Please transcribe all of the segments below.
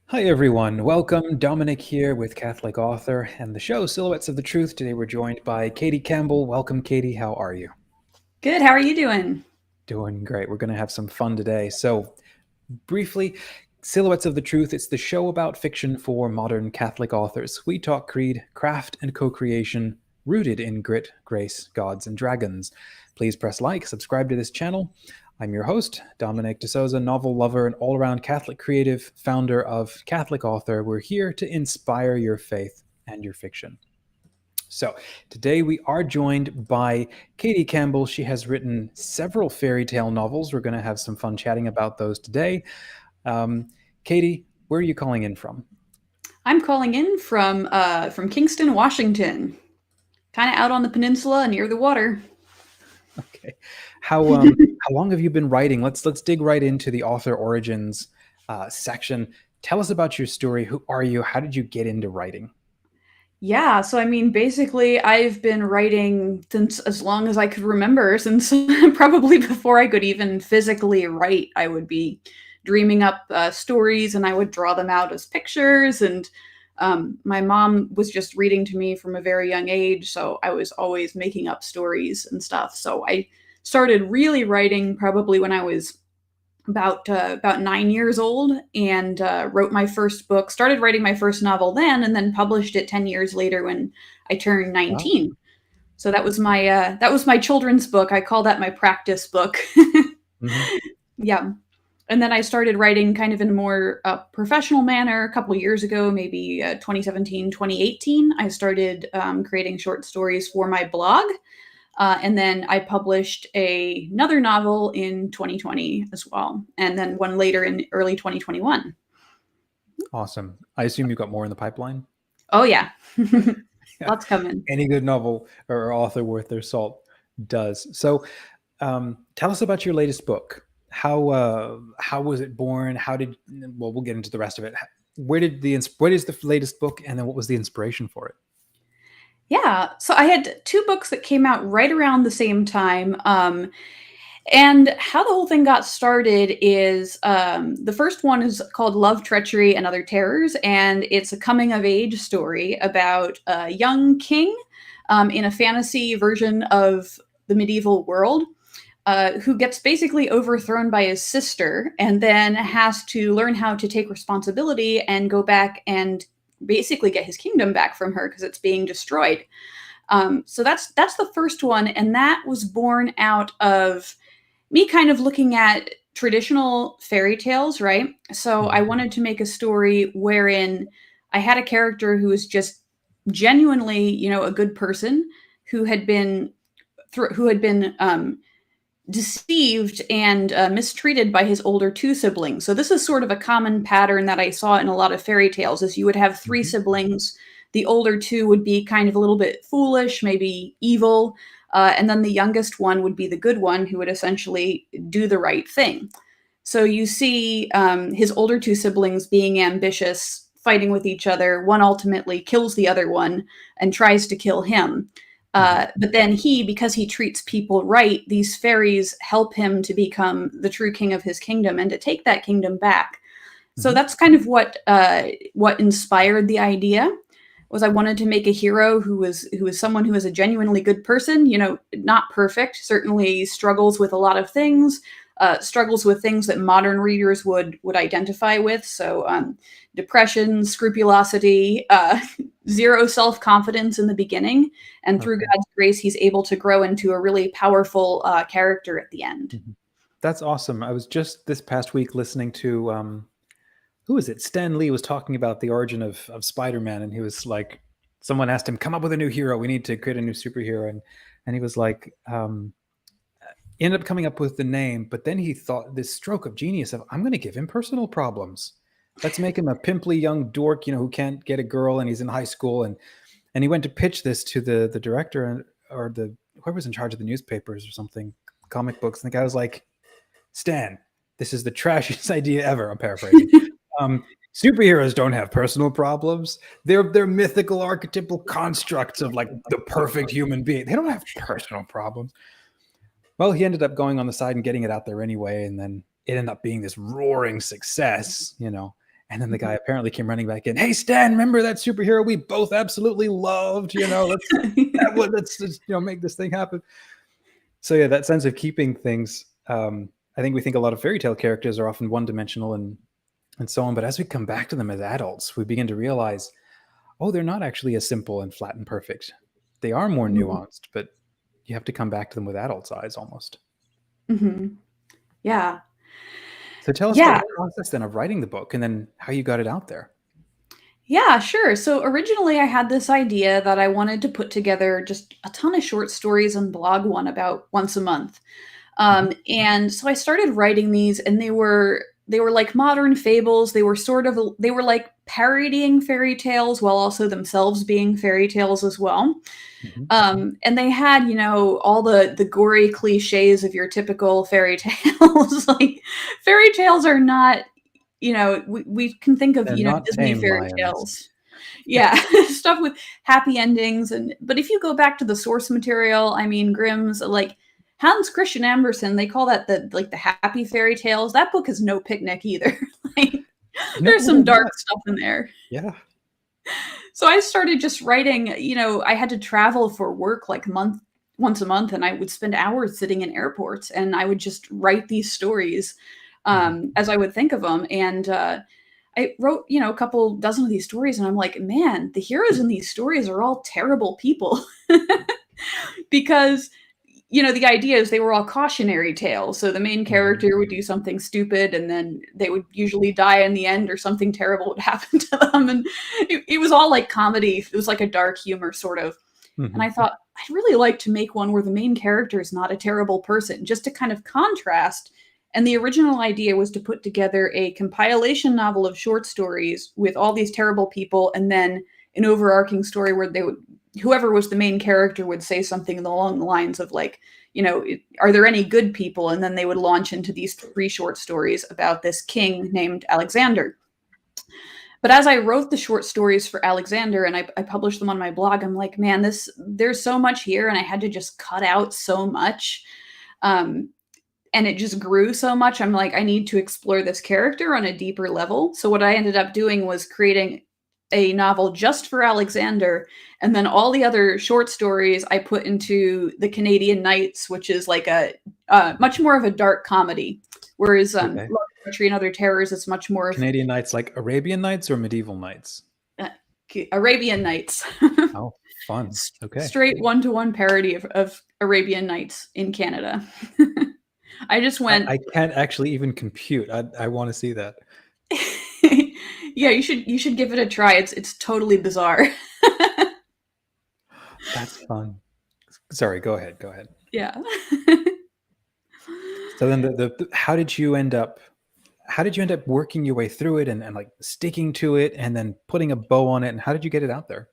Hi everyone, welcome. Dominic here with Catholic Author and the show Silhouettes of the Truth. Today we're joined by Katy Campbell. Welcome, Katy. How are you? Good. How are you doing? Doing great. We're going to have some fun today. So, briefly, Silhouettes of the Truth, it's the show about fiction for modern Catholic authors. We talk creed, craft, and co-creation rooted in grit, grace, gods, and dragons. Please press like, subscribe to this channel. I'm your host, Dominic DeSouza, novel lover and all-around Catholic creative, founder of Catholic Author. We're here to inspire your faith and your fiction. So today we are joined by Katy Campbell. She has written several fairy tale novels. We're going to have some fun chatting about those today. Katy, where are you calling in from? I'm calling in from Kingston, Washington, kind of out on the peninsula near the water. Okay, how long have you been writing? Let's dig right into the author origins section. Tell us about your story. Who are you? How did you get into writing? Yeah, so I mean, basically, I've been writing since as long as I could remember, since probably before I could even physically write. I would be dreaming up stories and I would draw them out as pictures. And my mom was just reading to me from a very young age, so I was always making up stories and stuff. So I started really writing probably when I was about 9 years old, and wrote my first book. Started writing my first novel then, and then published it 10 years later when I turned Wow. 19. So that was my children's book. I call that my practice book. Hmm. Yeah. And then I started writing kind of in a more professional manner a couple years ago, maybe 2017, 2018. I started creating short stories for my blog. And then I published another novel in 2020 as well, and then one later in early 2021. Awesome. I assume you've got more in the pipeline. Oh, yeah. Lots coming. Any good novel or author worth their salt does. So, tell us about your latest book. How was it born? How did well, we'll get into the rest of it. What is the latest book, and then what was the inspiration for it? Yeah. So I had two books that came out right around the same time. And how the whole thing got started is the first one is called Love, Treachery, and Other Terrors. And it's a coming of age story about a young king in a fantasy version of the medieval world. Who gets basically overthrown by his sister and then has to learn how to take responsibility and go back and basically get his kingdom back from her because it's being destroyed. So that's the first one, and that was born out of me kind of looking at traditional fairy tales, right? So I Mhm. wanted to make a story wherein I had a character who was just genuinely, a good person who had been deceived and mistreated by his older two siblings. So this is sort of a common pattern that I saw in a lot of fairy tales is you would have three Mhm. siblings. The older two would be kind of a little bit foolish, maybe evil, and then the youngest one would be the good one who would essentially do the right thing. So you see his older two siblings being ambitious, fighting with each other. One ultimately kills the other one and tries to kill him. Mhm. But then because he treats people right, these fairies help him to become the true king of his kingdom and to take that kingdom back. So Mhm. that's kind of what inspired the idea. Was I wanted to make a hero who was someone who is a genuinely good person, not perfect, certainly struggles with a lot of things, struggles with things that modern readers would identify with. So depression, scrupulosity, zero self confidence in the beginning, and through Okay. God's grace, he's able to grow into a really powerful character at the end. Mhm. That's awesome. I was just this past week listening to who is it? Stan Lee was talking about the origin of Spider-Man, and he was like, someone asked him, "Come up with a new hero. We need to create a new superhero," and he was like, ended up coming up with the name, but then he thought this stroke of genius of, I'm going to give him personal problems. Let's make him a pimply young dork, who can't get a girl, and he's in high school, and he went to pitch this to the director or the whoever was in charge of the newspapers or something, comic books, and the guy was like, Stan, this is the trashiest idea ever. I'm paraphrasing. Um, Superheroes don't have personal problems. They're mythical archetypal constructs of like the perfect human being. They don't have personal problems. Well, he ended up going on the side and getting it out there anyway, and then it ended up being this roaring success, And then the guy apparently came running back in. Hey, Stan, remember that superhero we both absolutely loved? Let's just, make this thing happen. So yeah, that sense of keeping things. I think we think a lot of fairy tale characters are often one-dimensional and so on. But as we come back to them as adults, we begin to realize, oh, they're not actually as simple and flat and perfect. They are more nuanced, but you have to come back to them with adults' eyes almost. Mm-hmm. Yeah. So tell us about the process then of writing the book and then how you got it out there. Yeah, sure. So originally I had this idea that I wanted to put together just a ton of short stories and blog one about once a month. And so I started writing these, and they were like modern fables. They were like parodying fairy tales while also themselves being fairy tales as well. And they had, all the gory cliches of your typical fairy tales. Like, fairy tales are not, we can think of, Disney fairy tales. Yeah, stuff with happy endings. But if you go back to the source material, I mean, Grimm's, like Hans Christian Andersen, they call that the happy fairy tales. That book is no picnic either. There's some dark stuff in there. Yeah. So I started just writing, I had to travel for work like once a month, and I would spend hours sitting in airports, and I would just write these stories as I would think of them. And I wrote, a couple dozen of these stories, and I'm like, man, the heroes in these stories are all terrible people. Because, the idea is they were all cautionary tales. So the main character would do something stupid, and then they would usually die in the end, or something terrible would happen to them. And it was all like comedy. It was like a dark humor sort of. And I thought, I'd really like to make one where the main character is not a terrible person, just to kind of contrast. And the original idea was to put together a compilation novel of short stories with all these terrible people, and then an overarching story where whoever was the main character would say something along the lines of like, are there any good people? And then they would launch into these 3 short stories about this king named Alexander. But as I wrote the short stories for Alexander and I published them on my blog, I'm like, man, there's so much here, and I had to just cut out so much. And it just grew so much. I'm like, I need to explore this character on a deeper level. So what I ended up doing was creating a novel just for Alexander, and then all the other short stories I put into the Canadian Nights, which is like a much more of a dark comedy, whereas Love, Poetry and Other Terrors is much more of Canadian Nights, like Arabian Nights or medieval nights? Arabian Nights. Oh, fun. Okay. Straight one-to-one parody of Arabian Nights in Canada. I just went. I can't actually even compute. I want to see that. Yeah, you should give it a try. It's totally bizarre. That's fun. Sorry, go ahead. Yeah. So then how did you end up working your way through it and like sticking to it and then putting a bow on it, and how did you get it out there?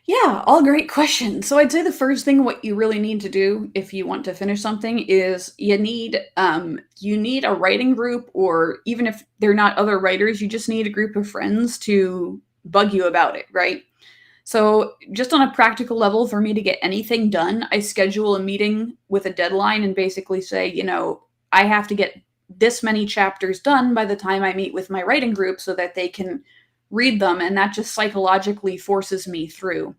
Yeah, all great questions. So I'd say the first thing what you really need to do if you want to finish something is you need a writing group, or even if they're not other writers, you just need a group of friends to bug you about it, right? So just on a practical level, for me to get anything done, I schedule a meeting with a deadline and basically say, I have to get this many chapters done by the time I meet with my writing group so that they can read them, and that just psychologically forces me through.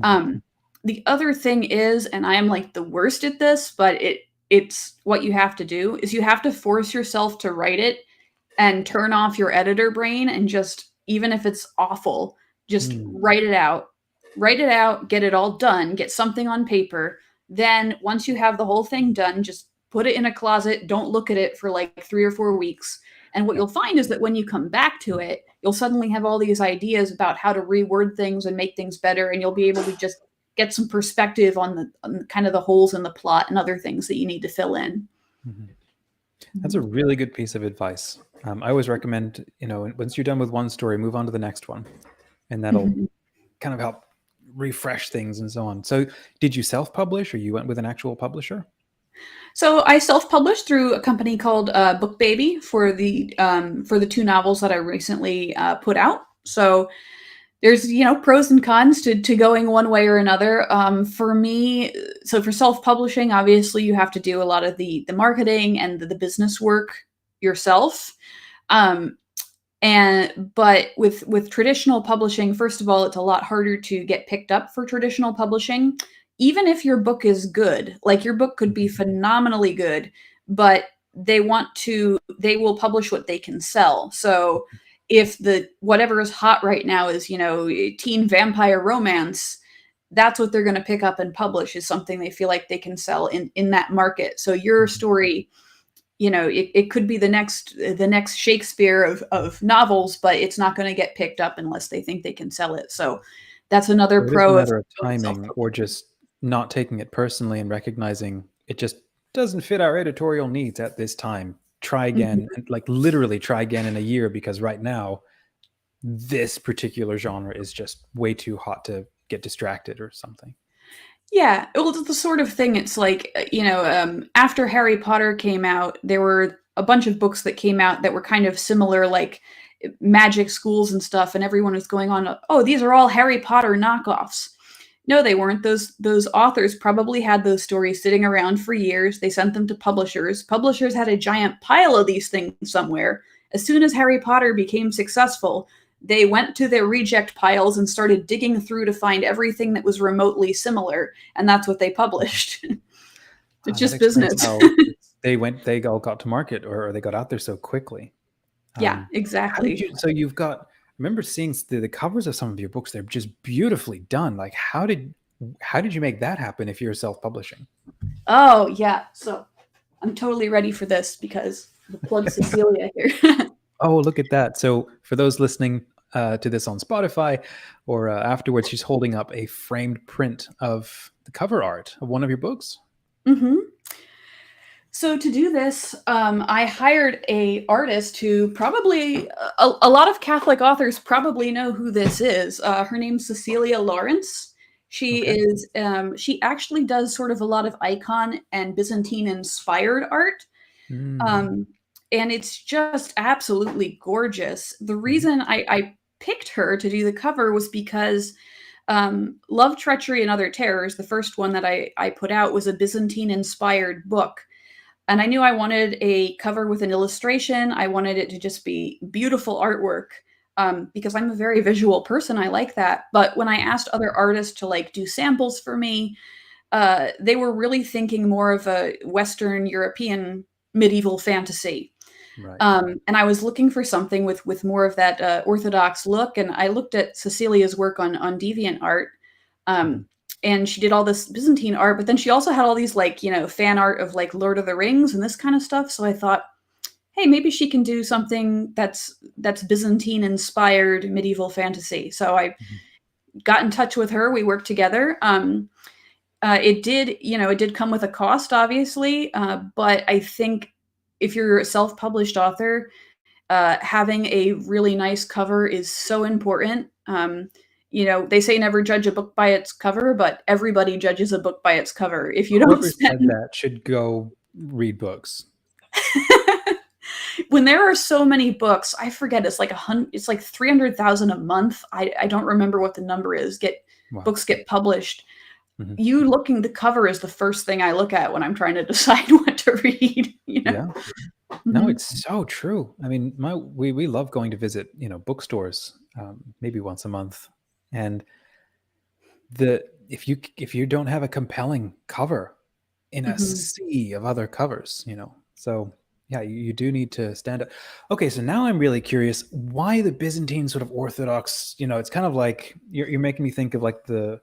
The other thing is, and I am like the worst at this, but it's what you have to do, is you have to force yourself to write it and turn off your editor brain, and just, even if it's awful, just write it out, get it all done, get something on paper. Then once you have the whole thing done, just put it in a closet, don't look at it for like 3 or 4 weeks. And what you'll find is that when you come back to it, you'll suddenly have all these ideas about how to reword things and make things better. And you'll be able to just get some perspective on kind of the holes in the plot and other things that you need to fill in. That's a really good piece of advice. I always recommend, once you're done with one story, move on to the next one. And that'll kind of help refresh things and so on. So did you self-publish, or you went with an actual publisher? So I self-published through a company called Book Baby for the 2 novels that I recently put out. So there's pros and cons to going one way or another. For me, so for self-publishing, obviously you have to do a lot of the marketing and the business work yourself. But with traditional publishing, first of all, it's a lot harder to get picked up for traditional publishing. Even if your book is good, like your book could be phenomenally good, but they will publish what they can sell. So if whatever is hot right now is, teen vampire romance, that's what they're going to pick up and publish, is something they feel like they can sell in that market. So your story, it could be the next Shakespeare of novels, but it's not going to get picked up unless they think they can sell it. So that's another So it is pro a of matter of timing, or just not taking it personally and recognizing it just doesn't fit our editorial needs at this time. Try again, and like literally try again in a year, because right now this particular genre is just way too hot to get distracted or something. Yeah, well, it's the sort of thing. It's like, after Harry Potter came out, there were a bunch of books that came out that were kind of similar, like magic schools and stuff, and everyone was going on, oh, these are all Harry Potter knockoffs. No, they weren't. Those authors probably had those stories sitting around for years. They sent them to publishers. Publishers had a giant pile of these things somewhere. As soon as Harry Potter became successful, they went to their reject piles and started digging through to find everything that was remotely similar, and that's what they published. It's just business. They all got to market, or they got out there so quickly. Yeah, exactly. So you've got, I remember seeing the covers of some of your books. They're just beautifully done. Like, how did you make that happen if you're self-publishing? Oh, yeah. So I'm totally ready for this, because the plug Cecilia here. Oh, look at that. So for those listening to this on Spotify or afterwards, she's holding up a framed print of the cover art of one of your books. Mm-hmm. So to do this, I hired a artist who probably a lot of Catholic authors probably know who this is. Her name's Cecilia Lawrence. She is she actually does sort of a lot of icon and Byzantine inspired art. And it's just absolutely gorgeous. The reason I picked her to do the cover was because Love, Treachery, and Other Terrors, the first one that I put out, was a Byzantine-inspired book. And I knew I wanted a cover with an illustration. I wanted it to just be beautiful artwork, because I'm a very visual person. I like that. But when I asked other artists to do samples for me, they were really thinking more of a Western European medieval fantasy. Right. And I was looking for something with more of that Orthodox look. And I looked at Cecilia's work on DeviantArt, and she did all this Byzantine art, but then she also had all these fan art of Lord of the Rings and this kind of stuff. So I thought, hey, maybe she can do something that's Byzantine inspired medieval fantasy. So I got in touch with her. We worked together. It did come with a cost, obviously, but I think if you're a self-published author, having a really nice cover is so important. They say never judge a book by its cover, but everybody judges a book by its cover. If you don't said that should go read books. When there are so many books, I forget, it's like 300,000 a month. I don't remember what the number is. Books get published. The cover is the first thing I look at when I'm trying to decide what to read. Yeah. No, it's so true. I mean, we love going to visit, bookstores, maybe once a month. And if you don't have a compelling cover in a sea of other covers, so yeah, you do need to stand up. Okay, so now I'm really curious, why the Byzantine sort of Orthodox, it's kind of like you're making me think of the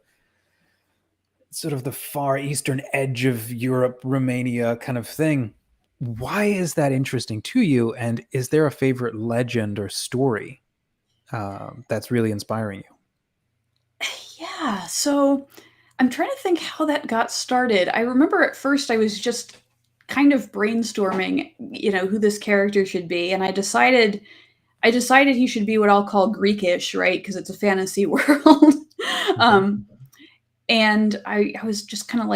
sort of the far eastern edge of Europe, Romania kind of thing. Why is that interesting to you? And is there a favorite legend or story that's really inspiring you? Yeah, so I'm trying to think how that got started. I remember at first I was just kind of brainstorming, who this character should be, and I decided he should be what I'll call Greekish, right? Because it's a fantasy world. And I was just kind of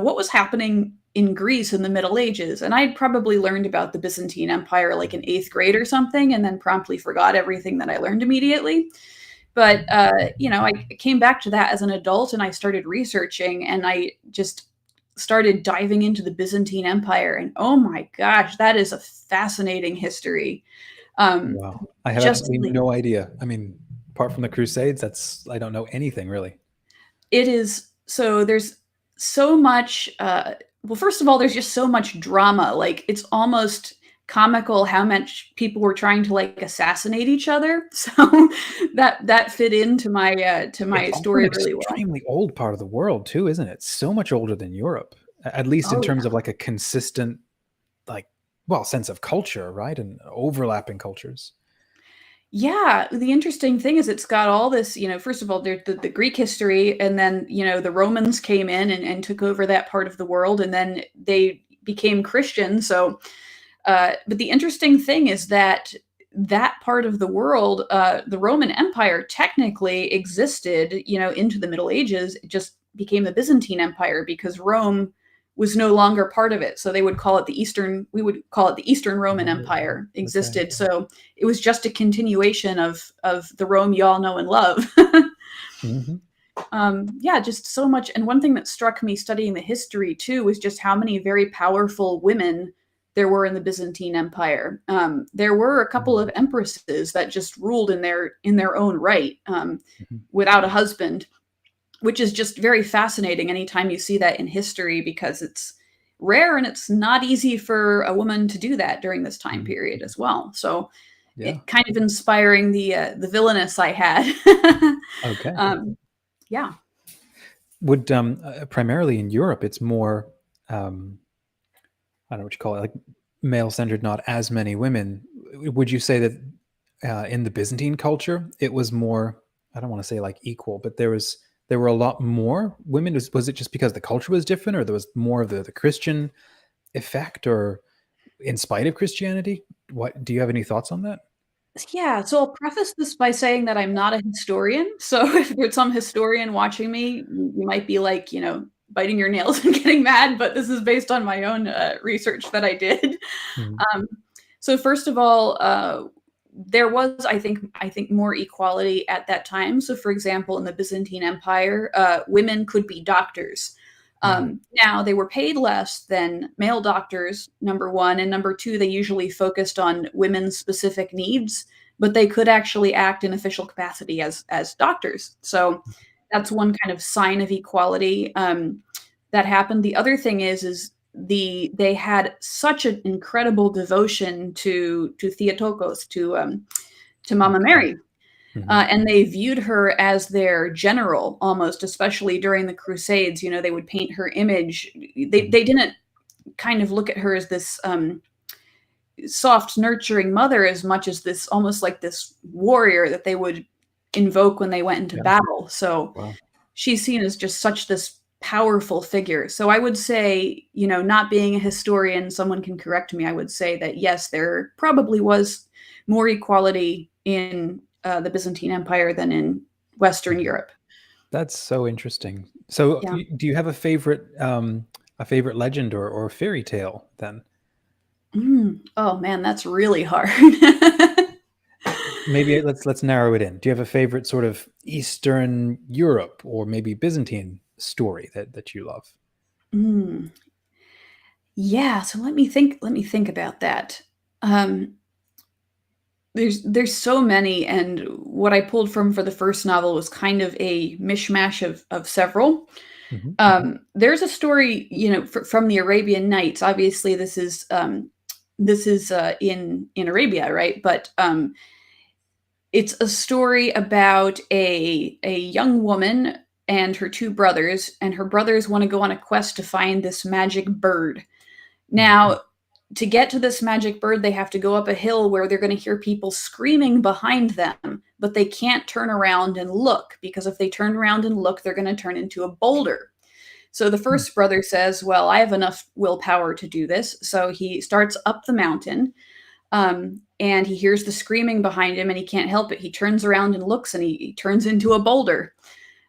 what was happening in Greece in the Middle Ages? And I'd probably learned about the Byzantine Empire in 8th grade or something, and then promptly forgot everything that I learned immediately. But, I came back to that as an adult, and I started researching, and I just started diving into the Byzantine Empire. And oh my gosh, that is a fascinating history. Wow. I have Just absolutely like no idea. I mean, apart from the Crusades, I don't know anything really. it is. So there's so much. Well, first of all, there's just so much drama. Like it's almost comical how much people were trying to like assassinate each other. So that fit into my to my It's also an story really well. extremely old part of the world too, isn't it? So much older than Europe, at least in Oh terms yeah. of like a consistent, like, well, sense of culture, right? And overlapping cultures. Yeah, the interesting thing is it's got all this, first of all, there's the Greek history, and then, the Romans came in and took over that part of the world, and then they became Christian. So, but the interesting thing is that that part of the world, the Roman Empire technically existed, into the Middle Ages. It just became the Byzantine Empire because Rome was no longer part of it. So they would call it we would call it the Eastern Roman Oh, Empire okay. existed. So it was just a continuation of the Rome you all know and love. Hmm. Yeah, just so much. And one thing that struck me studying the history too was just how many very powerful women there were in the Byzantine Empire. There were a couple of empresses that just ruled in their own right, without a husband, which is just very fascinating anytime you see that in history because it's rare and it's not easy for a woman to do that during this time Hmm. period as well. So Yeah. it kind of inspiring the villainess I had. Okay. Yeah. Would primarily in Europe, it's more, um, I don't know what you call it, like male centered, not as many women. Would you say that in the Byzantine culture, it was more? I don't want to say like equal, but there were a lot more women. Was it just because the culture was different, or there was more of the Christian effect, or in spite of Christianity? What do you have any thoughts on that? Yeah, so I'll preface this by saying that I'm not a historian. So if there's some historian watching me, you might be like, biting your nails and getting mad, but this is based on my own research that I did. Mhm. Um, so first of all, there was, I think, more equality at that time. So, for example, in the Byzantine Empire, women could be doctors. Mm. Now, they were paid less than male doctors, number one, and number two, they usually focused on women's specific needs, but they could actually act in official capacity as doctors. So, that's one kind of sign of equality that happened. The other thing is they had such an incredible devotion to Theotokos, to Mama Okay. Mary, Mhm. and they viewed her as their general almost, especially during the Crusades. They would paint her image. They Mhm. they didn't kind of look at her as this soft, nurturing mother as much as this almost like this warrior that they would invoke when they went into Yeah. battle. So Wow. she's seen as just such this powerful figure. So I would say, not being a historian, someone can correct me. I would say that yes, there probably was more equality in the Byzantine Empire than in Western Mhm. Europe. That's so interesting. So, Yeah. do you have a favorite legend or fairy tale then? Oh man, that's really hard. Maybe let's narrow it in. Do you have a favorite sort of Eastern Europe or maybe Byzantine story that you love? Mm, yeah. So let me think. Let me think about that. Um, there's so many, and what I pulled from for the first novel was kind of a mishmash of several. Mhm. There's a story, from the Arabian Nights. Obviously, this is in Arabia, right? But it's a story about a young woman and her two brothers, and her brothers want to go on a quest to find this magic bird. Mhm. Now, to get to this magic bird, they have to go up a hill where they're going to hear people screaming behind them, but they can't turn around and look because if they turn around and look, they're going to turn into a boulder. So the Mm. first brother says, well, I have enough willpower to do this. So he starts up the mountain, and he hears the screaming behind him and he can't help it. He turns around and looks and he turns into a boulder.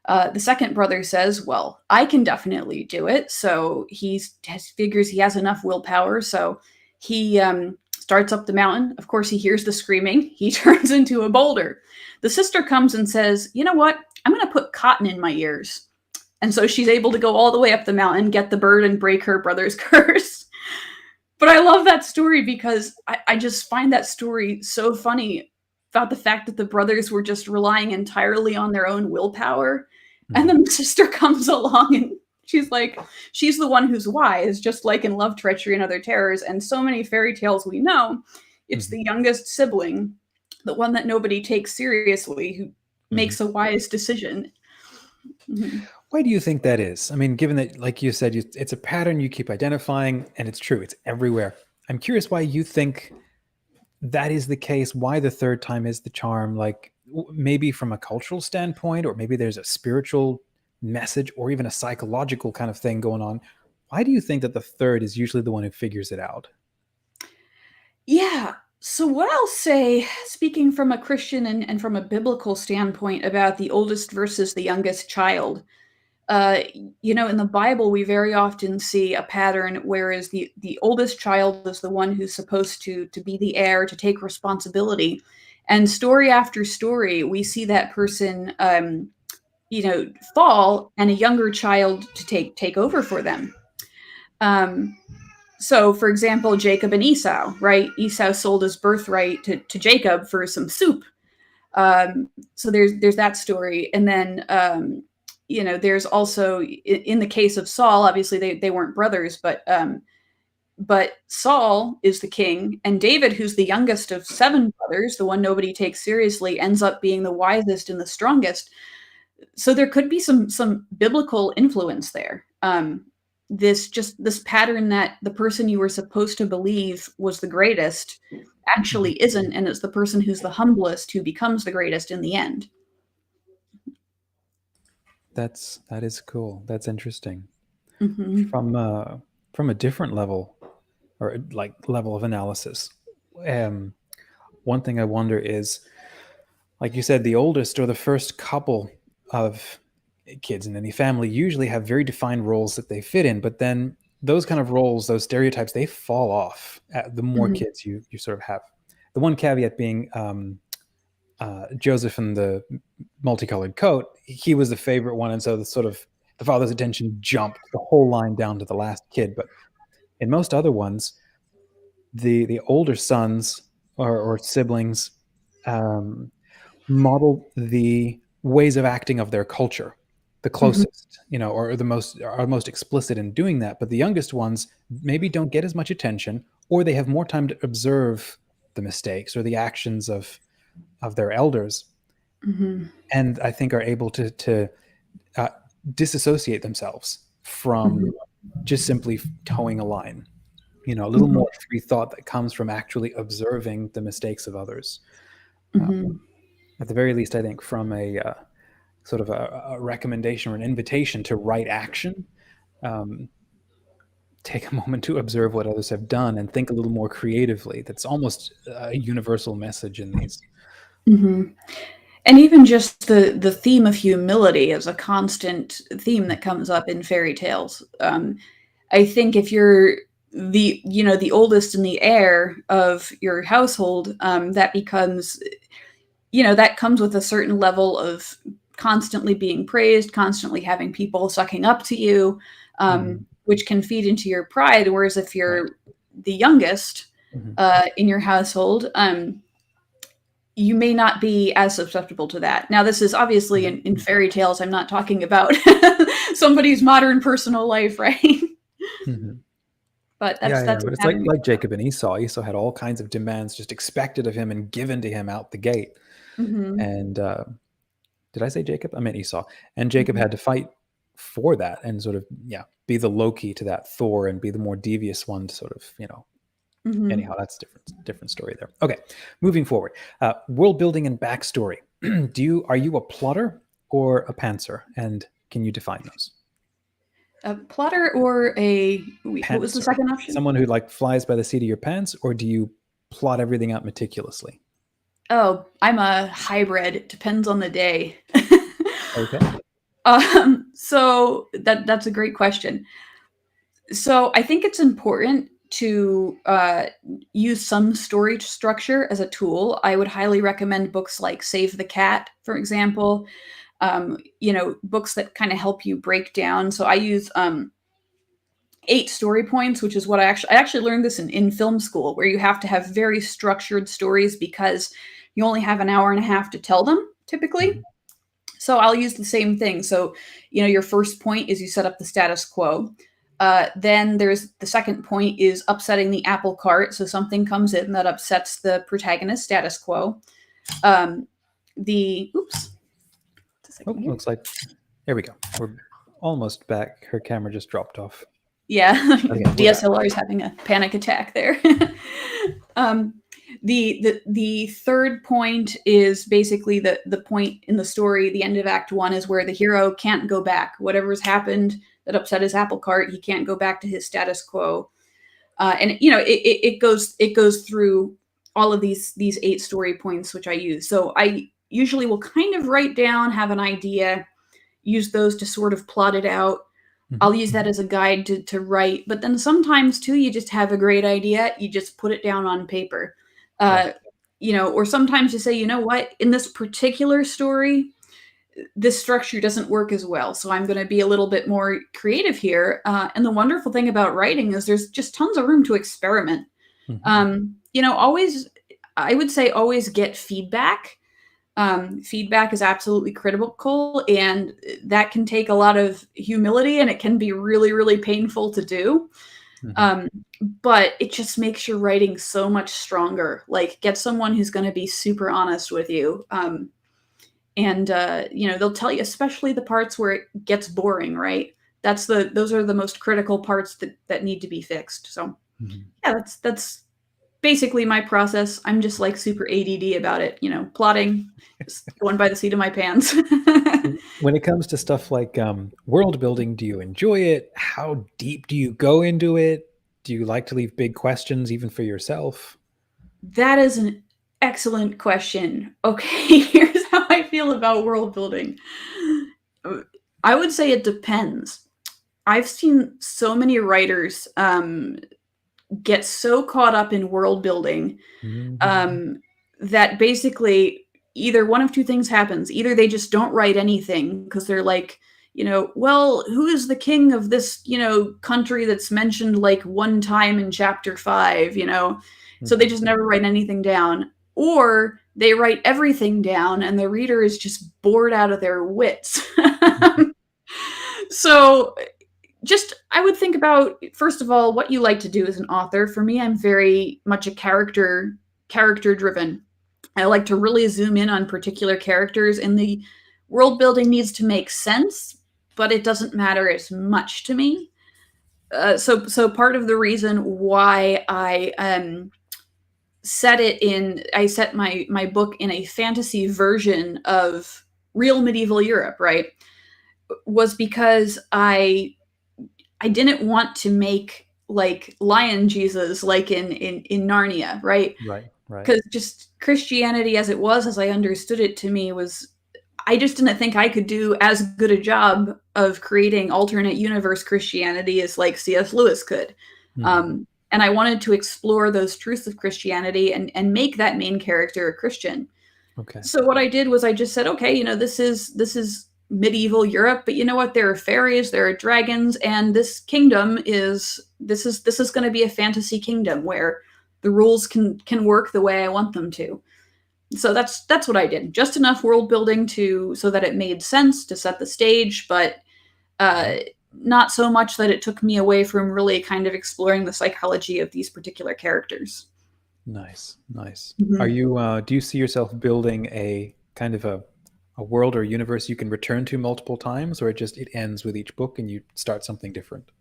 The second brother says, well, I can definitely do it. So figures he has enough willpower. So he starts up the mountain. Of course, he hears the screaming. He turns into a boulder. The sister comes and says, you know what? I'm going to put cotton in my ears. And so she's able to go all the way up the mountain, get the bird, and break her brother's curse. But I love that story because I just find that story so funny about the fact that the brothers were just relying entirely on their own willpower. And Mhm. then the sister comes along and she's like, she's the one who's wise, just like in Love, Treachery, and Other Terrors. And so many fairy tales we know, it's Mhm. the youngest sibling, the one that nobody takes seriously, who Mhm. makes a wise decision. Mhm. Why do you think that is? I mean, given that, like you said, it's a pattern you keep identifying, and it's true, it's everywhere. I'm curious why you think that is the case, why the third time is the charm, like maybe from a cultural standpoint, or maybe there's a spiritual message or even a psychological kind of thing going on. Why do you think that the third is usually the one who figures it out? Yeah. So, what I'll say, speaking from a Christian and from a biblical standpoint about the oldest versus the youngest child, in the Bible, we very often see a pattern, whereas the oldest child is the one who's supposed to be the heir, to take responsibility. And story after story, we see that person, fall, and a younger child to take over for them. Um, so, for example, Jacob and Esau, right? Esau sold his birthright to Jacob for some soup. So there's that story, and then there's also in the case of Saul. Obviously, they weren't brothers, but Saul is the king, and David, who's the youngest of seven brothers, the one nobody takes seriously, ends up being the wisest and the strongest. So there could be some biblical influence there. This pattern that the person you were supposed to believe was the greatest Mhm. actually isn't, and it's the person who's the humblest who becomes the greatest in the end. That is cool. That's interesting. Hmm. From a different level, or like level of analysis, um, one thing I wonder is, like you said, the oldest or the first couple of kids in any family usually have very defined roles that they fit in, but then those kind of roles, those stereotypes, they fall off at the more Hmm. kids you sort of have. The one caveat being Joseph in the multicolored coat, he was the favorite one, and so the father's attention jumped the whole line down to the last kid. But in most other ones, the older sons or siblings um, model the ways of acting of their culture the Hmm. closest, or the most explicit in doing that. But the youngest ones maybe don't get as much attention, or they have more time to observe the mistakes or the actions of their elders, Hmm. and I think are able to uh, disassociate themselves Hmm. from just simply towing a line. A little Hmm. more free thought that comes from actually observing the mistakes of others. Hmm. At the very least, I think from a sort of a recommendation or an invitation to right action, um, take a moment to observe what others have done and think a little more creatively. That's almost a universal message in these. Hmm. And even just the theme of humility is a constant theme that comes up in fairy tales. I think if you're the oldest and the heir of your household, that becomes, that comes with a certain level of constantly being praised, constantly having people sucking up to you, Mhm. which can feed into your pride. Whereas if Right. you're the youngest Mhm. in your household, you may not be as susceptible to that. Now, this is obviously Mhm. in fairy tales. I'm not talking about somebody's modern personal life, right? Mhm. But Yeah, yeah, that's a but it's like pattern. like Jacob and Esau. Esau had all kinds of demands just expected of him and given to him out the gate. Hmm. And did I say Jacob? I meant Esau. And Jacob Hmm. had to fight for that and sort of, yeah, be the Loki to that Thor and be the more devious one to sort of, Hmm. anyhow, that's different story there. Okay, moving forward. World building and backstory. Are you a plotter or a pantser? And can you define those? A plotter or what was the Pantser. second option? Someone who like flies by the seat of your pants, or do you plot everything out meticulously? Oh, I'm a hybrid. It depends on the day. Okay. So that's a great question. So I think it's important to use some story structure as a tool. I would highly recommend books like Save the Cat, for example. Books that kind of help you break down. So I use 8 story points, which is what I actually learned this in film school, where you have to have very structured stories because you only have an hour and a half to tell them typically. Mhm. So I'll use the same thing. So, your first point is you set up the status quo. Then there's the second point is upsetting the apple cart. So something comes in that upsets the protagonist status quo. Oops. Oh, looks like, there we go. We're almost back. Her camera just dropped off. Yeah, Okay, DSLR is having a panic attack there. The third point is basically the point in the story. The end of Act 1 is where the hero can't go back. Whatever's happened that upset his apple cart, he can't go back to his status quo. And it goes through all of these 8 story points, which I use. So I usually will kind of write down, have an idea, use those to sort of plot it out. I'll use that as a guide to write. But then sometimes too, you just have a great idea, you just put it down on paper. Or sometimes you say, you know what, in this particular story, this structure doesn't work as well. So I'm going to be a little bit more creative here. And the wonderful thing about writing is there's just tons of room to experiment. I would say always get feedback. Feedback is absolutely critical, and that can take a lot of humility, and it can be really, really painful to do. But it just makes your writing so much stronger. Like, get someone who's going to be super honest with you. They'll tell you, especially the parts where it gets boring, right? Those are the most critical parts that need to be fixed. So yeah, that's basically my process. I'm just like super ADD about it, plotting, just going by the seat of my pants. When it comes to stuff like world building, do you enjoy it? How deep do you go into it? Do you like to leave big questions even for yourself? That is an excellent question. Okay, here's how I feel about world building. I would say it depends. I've seen so many writers get so caught up in world building that basically either one of two things happens. Either they just don't write anything because they're like, well, who is the king of this, country that's mentioned like one time in chapter 5, so they just never write anything down. Or they write everything down and the reader is just bored out of their wits. So I would think about, first of all, what you like to do as an author. For me, I'm very much a character driven. I like to really zoom in on particular characters, and the world building needs to make sense, but it doesn't matter as much to me. So part of the reason why I set my book in a fantasy version of real medieval Europe, right, was because I didn't want to make like lion Jesus like in Narnia, right? Right. Because just Christianity as it was, as I understood it to me, I just didn't think I could do as good a job of creating alternate universe Christianity as like C.S. Lewis could. And I wanted to explore those truths of Christianity and make that main character a Christian. Okay. So what I did was I just said, okay, this is medieval Europe, but you know what? There are fairies, there are dragons, and this kingdom is going to be a fantasy kingdom where the rules can work the way I want them to. So that's what I did. Just enough world building so that it made sense to set the stage, but not so much that it took me away from really kind of exploring the psychology of these particular characters. Nice. Are you? Do you see yourself building a kind of a world or universe you can return to multiple times, or it ends with each book and you start something different?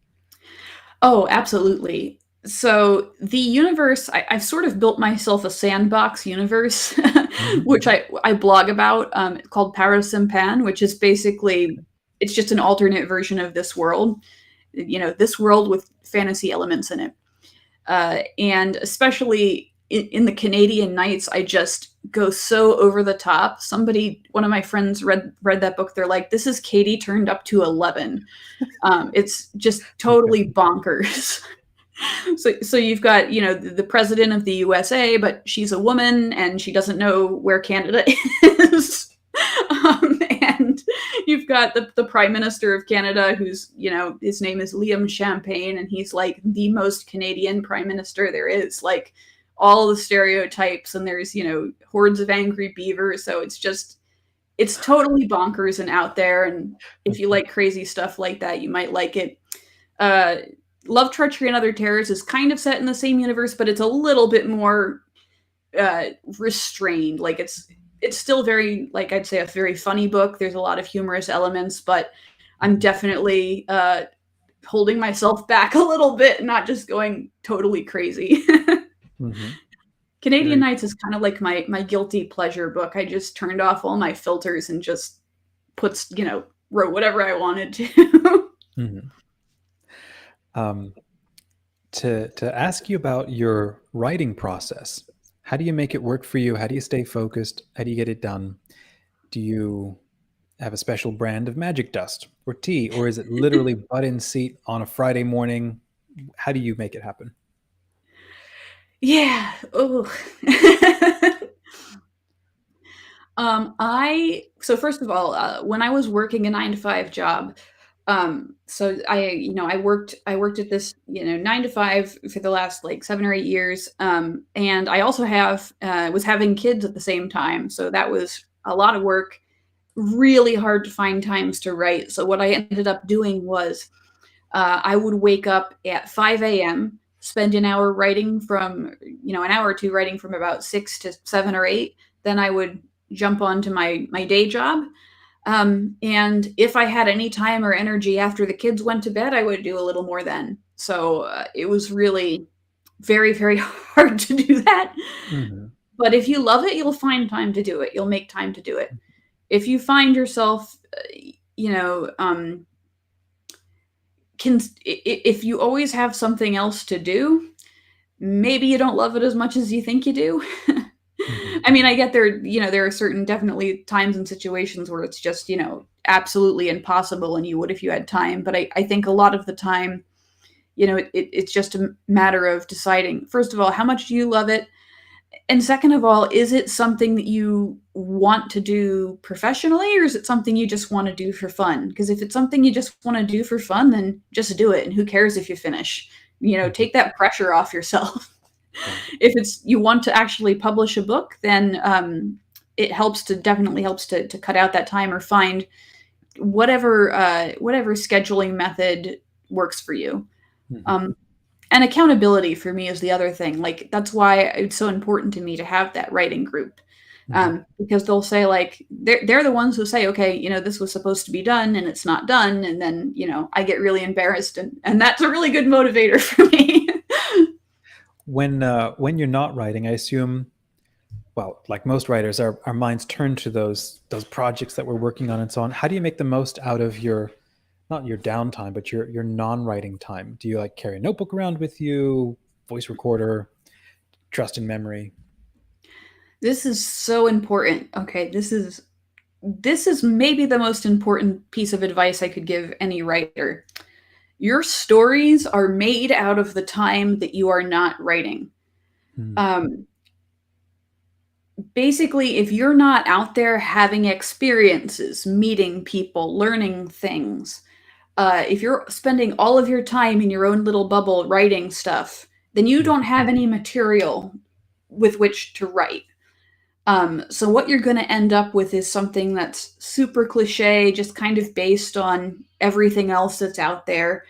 Oh, absolutely. So the universe, I've sort of built myself a sandbox universe, which I blog about, called Parasimpan, which is basically, it's just an alternate version of this world, this world with fantasy elements in it. And especially in the Canadian Nights, I just go so over the top. One of my friends read that book. They're like, this is Katy turned up to 11. It's just totally bonkers. So you've got, the president of the USA, but she's a woman and she doesn't know where Canada is. And, You've got the Prime Minister of Canada, who's, his name is Liam Champagne, and he's like the most Canadian Prime Minister there is. Like all the stereotypes, and there's, hordes of angry beavers. So it's totally bonkers and out there. And if you like crazy stuff like that, you might like it. Love, Treachery, and Other Terrors is kind of set in the same universe, but it's a little bit more restrained. Like it's still very, like, I'd say a very funny book. There's a lot of humorous elements, but I'm definitely holding myself back a little bit, not just going totally crazy. Canadian Nights is kind of like my guilty pleasure book. I just turned off all my filters and just wrote whatever I wanted to. To ask you about your writing process, how do you make it work for you? How do you stay focused? How do you get it done? Do you have a special brand of magic dust or tea, or is it literally butt in seat on a Friday morning? How do you make it happen? Yeah. Oh. So first of all, when I was working a 9-to-5 job, so I worked at this, 9 to 5 for the last like 7 or 8 years. And I also was having kids at the same time. So that was a lot of work, really hard to find times to write. So what I ended up doing was, I would wake up at 5 a.m., spend an hour writing from, an hour or two writing from about 6 to 7 or 8. Then I would jump onto my day job. And if I had any time or energy after the kids went to bed, I would do a little more then. So it was really very, very hard to do that. But if you love it, you'll find time to do it. You'll make time to do it. If you find yourself, if you always have something else to do, maybe you don't love it as much as you think you do. I mean, I get there are certain definitely times and situations where it's just, absolutely impossible and you would if you had time. But I think a lot of the time, it's just a matter of deciding, first of all, how much do you love it? And second of all, is it something that you want to do professionally, or is it something you just want to do for fun? Because if it's something you just want to do for fun, then just do it. And who cares if you finish? Take that pressure off yourself. If you want to actually publish a book, then it definitely helps to cut out that time or find whatever scheduling method works for you. And accountability for me is the other thing. Like, that's why it's so important to me to have that writing group. Because they'll say, like, they're the ones who say, okay, this was supposed to be done and it's not done. And then, I get really embarrassed, and that's a really good motivator for me. When you're not writing, I assume, well, like most writers, our minds turn to those projects that we're working on and so on. How do you make the most out of not your downtime, but your non-writing time? Do you like carry a notebook around with you, voice recorder, trust in memory? This is so important. Okay, this is maybe the most important piece of advice I could give any writer. Your stories are made out of the time that you are not writing. Basically, if you're not out there having experiences, meeting people, learning things, if you're spending all of your time in your own little bubble writing stuff, then you don't have any material with which to write. So what you're going to end up with is something that's super cliche, just kind of based on everything else that's out there.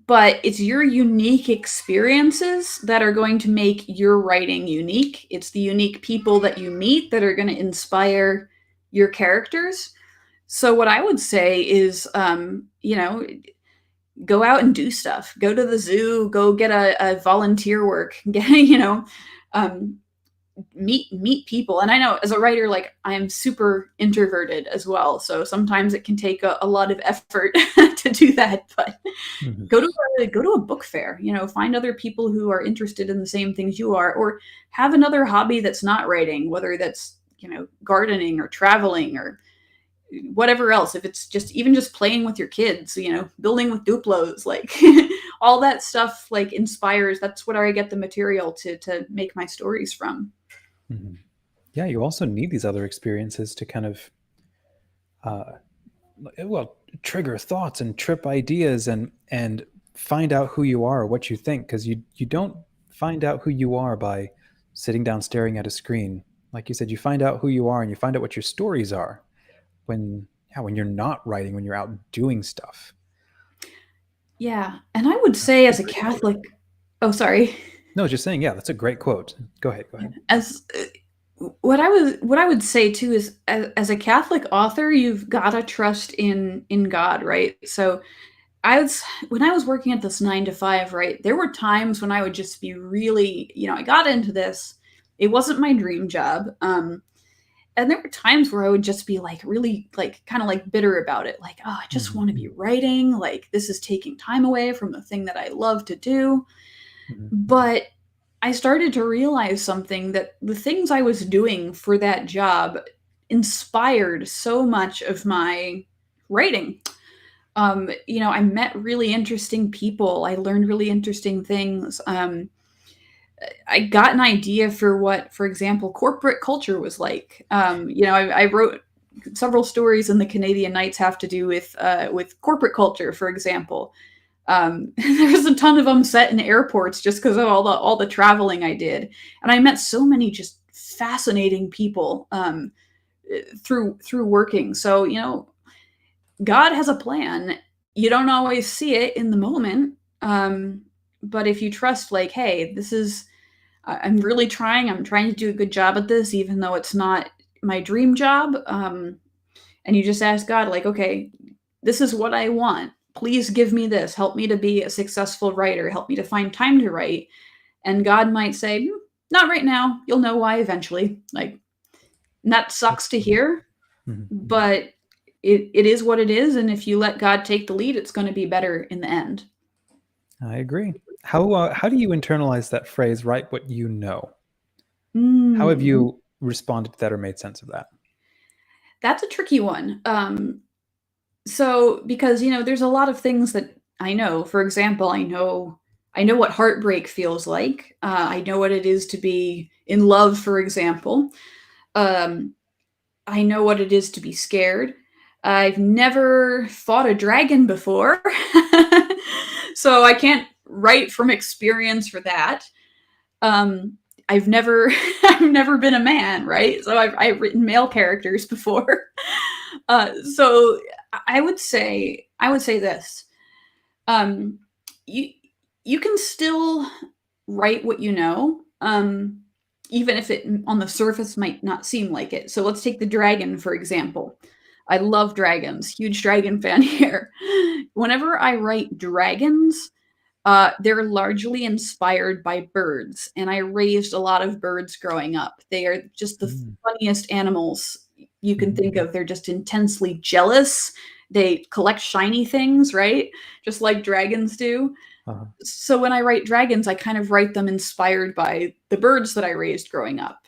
But it's your unique experiences that are going to make your writing unique. It's the unique people that you meet that are going to inspire your characters. So what I would say is, go out and do stuff. Go to the zoo, go get a volunteer work, meet people. And I know as a writer, like, I am super introverted as well. So sometimes it can take a lot of effort to do that, but go to a book fair, find other people who are interested in the same things you are, or have another hobby that's not writing, whether that's, gardening or traveling or whatever else. If it's even just playing with your kids, building with Duplos, like all that stuff, like, inspires. That's what I get the material to make my stories from. Yeah, you also need these other experiences to kind of well, trigger thoughts and trip ideas and find out who you are, what you think, because you don't find out who you are by sitting down staring at a screen. Like you said, you find out who you are and you find out what your stories are when when you're not writing, when you're out doing stuff. Yeah, and I would say as a Catholic, oh sorry, No, just saying, yeah, that's a great quote. Go ahead, go ahead. as what I would say too is as a Catholic author, you've got to trust in God, right? So when I was working at this 9 to 5, right, there were times when I would just be really, I got into this. It wasn't my dream job. And there were times where I would just be like really like kind of like bitter about it. Like, oh, I just want to be writing. Like this is taking time away from the thing that I love to do. But I started to realize something, that the things I was doing for that job inspired so much of my writing. I met really interesting people. I learned really interesting things. I got an idea for what, for example, corporate culture was like. I wrote several stories in the Canadian Nights have to do with corporate culture, for example. There's a ton of them set in airports just because of all the traveling I did, and I met so many just fascinating people through working. So God has a plan. You don't always see it in the moment, but if you trust, like, hey, I'm really trying. I'm trying to do a good job at this, even though it's not my dream job. And you just ask God, like, okay, this is what I want. Please give me this. Help me to be a successful writer. Help me to find time to write. And God might say, not right now. You'll know why eventually. Like, and that sucks to hear, but it is what it is. And if you let God take the lead, it's going to be better in the end. I agree. How do you internalize that phrase, write what you know? How have you responded to that or made sense of that? That's a tricky one. So because there's a lot of things that I know. For example, I know what heartbreak feels like. I know what it is to be in love, for example. I know what it is to be scared. I've never fought a dragon before, so I can't write from experience for that. I've never been a man, right? So I've written male characters before. So I would say this. You can still write what you know, even if it on the surface might not seem like it. So let's take the dragon, for example. I love dragons, huge dragon fan here. Whenever I write dragons, they're largely inspired by birds, and I raised a lot of birds growing up. They are just the funniest animals you can think of. They're just intensely jealous. They collect shiny things, right? Just like dragons do. So when I write dragons, I kind of write them inspired by the birds that I raised growing up.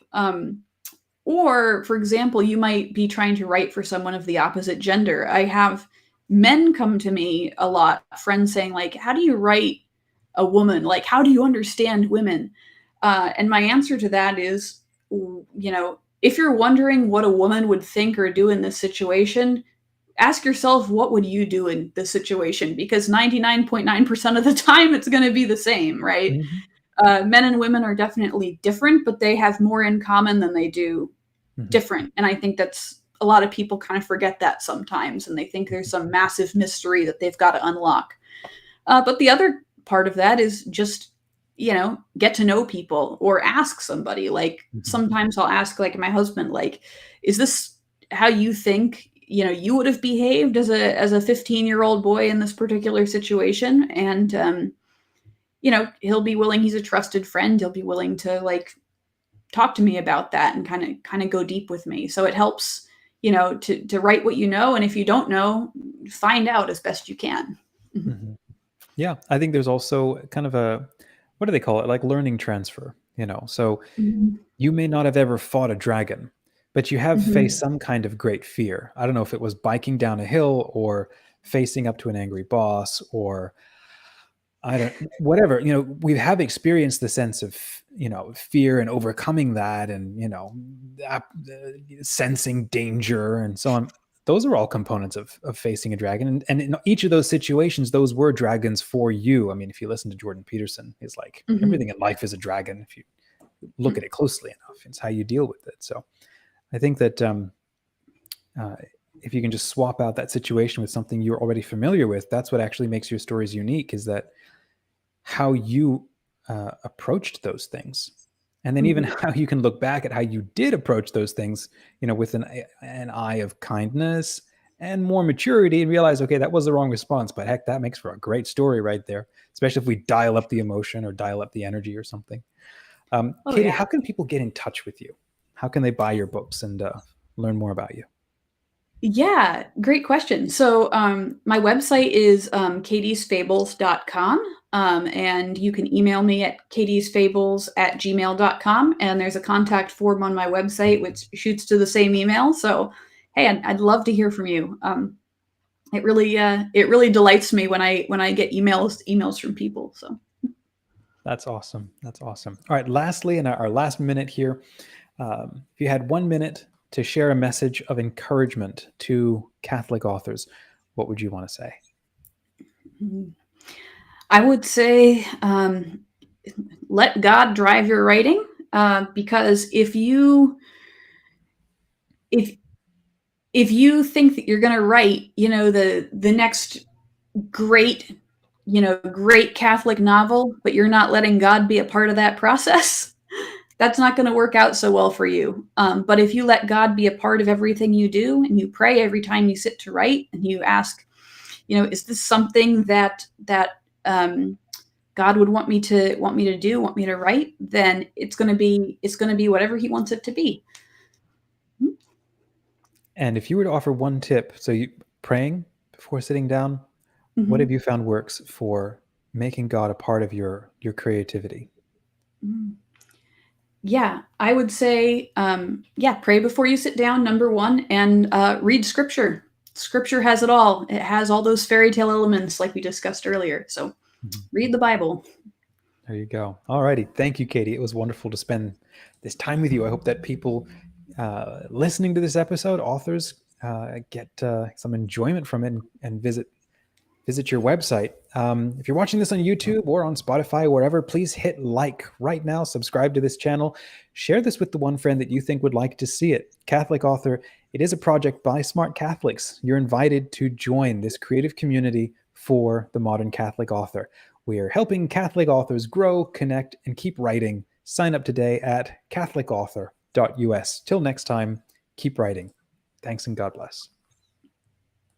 Or, for example, you might be trying to write for someone of the opposite gender. I have men come to me a lot, friends saying, like, how do you write a woman? Like, how do you understand women? And my answer to that is, if you're wondering what a woman would think or do in this situation, ask yourself, what would you do in this situation? Because 99.9% of the time, it's going to be the same, right? Men and women are definitely different, but they have more in common than they do different. And I think that's a lot of people kind of forget that sometimes, and they think there's some massive mystery that they've got to unlock. But the other part of that is just, get to know people or ask somebody. Like sometimes I'll ask, like, my husband, like, is this how you think, you would have behaved as a 15-year-old boy in this particular situation? And, he'll be willing. He's a trusted friend. He'll be willing to like talk to me about that and kind of go deep with me. So it helps, to write what you know. And if you don't know, find out as best you can. Yeah. I think there's also kind of what do they call it? Like learning transfer, so you may not have ever fought a dragon, but you have faced some kind of great fear. I don't know if it was biking down a hill or facing up to an angry boss or whatever, we have experienced the sense of, fear and overcoming that and, sensing danger and so on. those are all components of facing a dragon. And in each of those situations, those were dragons for you. I mean, if you listen to Jordan Peterson, he's like, everything in life is a dragon if you look at it closely enough. It's how you deal with it. So I think that if you can just swap out that situation with something you're already familiar with, that's what actually makes your stories unique, is that how you approached those things. And then even how you can look back at how you did approach those things, with an eye of kindness and more maturity, and realize, okay, that was the wrong response, but heck, that makes for a great story right there, especially if we dial up the emotion or dial up the energy or something. Katy, how can people get in touch with you? How can they buy your books and learn more about you? Yeah, great question. So my website is katysfables.com. And you can email me at katysfables@gmail.com. And there's a contact form on my website, which shoots to the same email. So, hey, I'd love to hear from you. It really delights me when I get emails from people. So that's awesome. That's awesome. All right. Lastly, in our last minute here, if you had 1 minute to share a message of encouragement to Catholic authors, what would you want to say? I would say let God drive your writing, because if you think that you're going to write, the next great Catholic novel, but you're not letting God be a part of that process, that's not going to work out so well for you. But if you let God be a part of everything you do, and you pray every time you sit to write, and you ask, is this something that God would want me to do, want me to write, then it's going to be whatever He wants it to be. And if you were to offer one tip, so you praying before sitting down, what have you found works for making God a part of your creativity? Yeah, I would say, pray before you sit down, number one, and read scripture. Scripture has it all. It has all those fairy tale elements like we discussed earlier. So read the Bible. There you go. All righty. Thank you, Katy. It was wonderful to spend this time with you. I hope that people listening to this episode, authors, get some enjoyment from it and visit your website. If you're watching this on YouTube or on Spotify, wherever, please hit like right now, subscribe to this channel, share this with the one friend that you think would like to see it. Catholic Author, it is a project by smart Catholics. You're invited to join this creative community for the modern Catholic author. We are helping Catholic authors grow, connect, and keep writing. Sign up today at catholicauthor.us. Till next time, keep writing. Thanks and God bless.